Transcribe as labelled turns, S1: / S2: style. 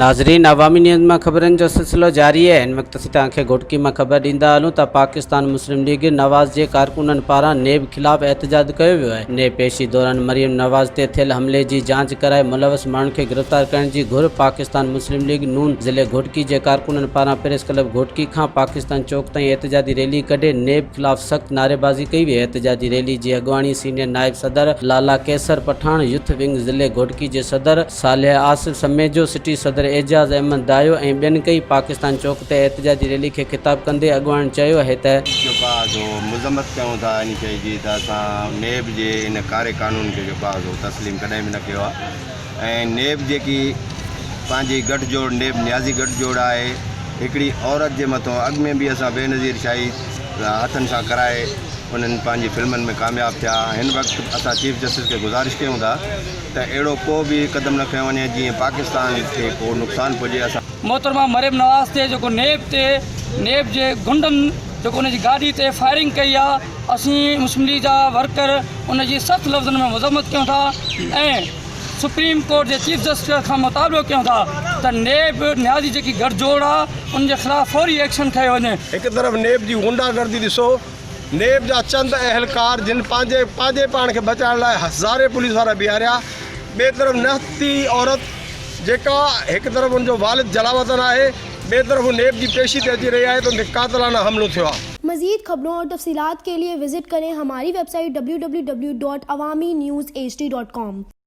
S1: नाज़रीन, अवामी न्यूज़ में ख़बरनि जो सिलसिलो जारी है। इन वक्त असीं तव्हांखे घुटकी में ख़बर ॾींदा हलूं त पाकिस्तान मुस्लिम लीग नवाज़ जे कारकुननि पारां नेब ख़िलाफ़ एहतजाज कयो वियो आहे। नेब पेशी दौरान मरियम नवाज़ ते थियल हमले जी जांच कराए मुलवस माण्हुनि खे गिरफ़्तार करण जी घुर पाकिस्तान मुस्लिम लीग नून ज़िले घुटकी जे कारकुननि पारां प्रेस क्लब घुटकी खां पाकिस्तान चौक ताईं एहतजाजी रैली कढे नेब ख़िलाफ़ सख़्त नारेबाज़ी कई वई। एहतजाजी रैली जी अॻुवाणी सीनियर नायब सदर लाला कैसर पठान, यूथ विंग ज़िले घुटकी जे सदर सालेह आसिफ समेजो, सिटी सदर एजाज़ अहमद दायो ऐं ॿियनि कई। पाकिस्तान चौक ते एहतजाजी रैली खे ख़िताब कंदे अॻुवाणनि चयो आहे त
S2: मुज़म्मत कयूं था इन शइ जी त असां नेब जे इन कारे कानून खे जेको आहे तस्लीम कॾहिं बि न कयो आहे। ऐं नेब जेकी पंहिंजी गठजोड़ नेब न्याज़ी गठजोड़ आहे, हिकिड़ी औरत जे मथां अॻु में बि असां बेनज़ीर शाही हथनि सां कराए उन्हनि पंहिंजी फिल्मनि में कामयाबु थिया। हिन वक़्तु असां चीफ जस्टिस खे गुज़ारिश कयूं था त अहिड़ो को बि क़दम न खयो वञे जीअं पाकिस्तान खे को नुक़सानु पुॼे। असां
S3: मोहतरमा मरियम नवाज़ ते जेको नेब जे गुंडनि जेको उनजी गाॾी ते फायरिंग कई आहे, असीं मुस्लिम लीग जा वर्कर उनजी सख़्त लफ़्ज़नि में मज़म्मत कयूं था ऐं सुप्रीम कोर्ट जे चीफ जस्टिस खां मुतालबो कयूं था त नेब न्याज़ी जेकी गठजोड़ आहे उनजे ख़िलाफ़ फौरी एक्शन खयो वञे।
S4: एक तरफ़ नेब जी गुंडागर्दी ॾिसो, नेब जा चंद अहलकार जिन पंहिंजे पाण खे बचाइण लाइ हज़ारे पुलिस वारा बीहारिया, ॿिए तरफ़ नहती औरत जेका एक तरफ़ उनजो वालिद जलावतन आहे, ॿिए तरफ़ नेब जी पेशी ते अची रही आहे त उनते कातिलाना हमलो थियो आहे।
S5: मज़ीद खबरों और तफसीलात के लिए विजिट करें हमारी वेबसाइट www.awamiNewsHD.com।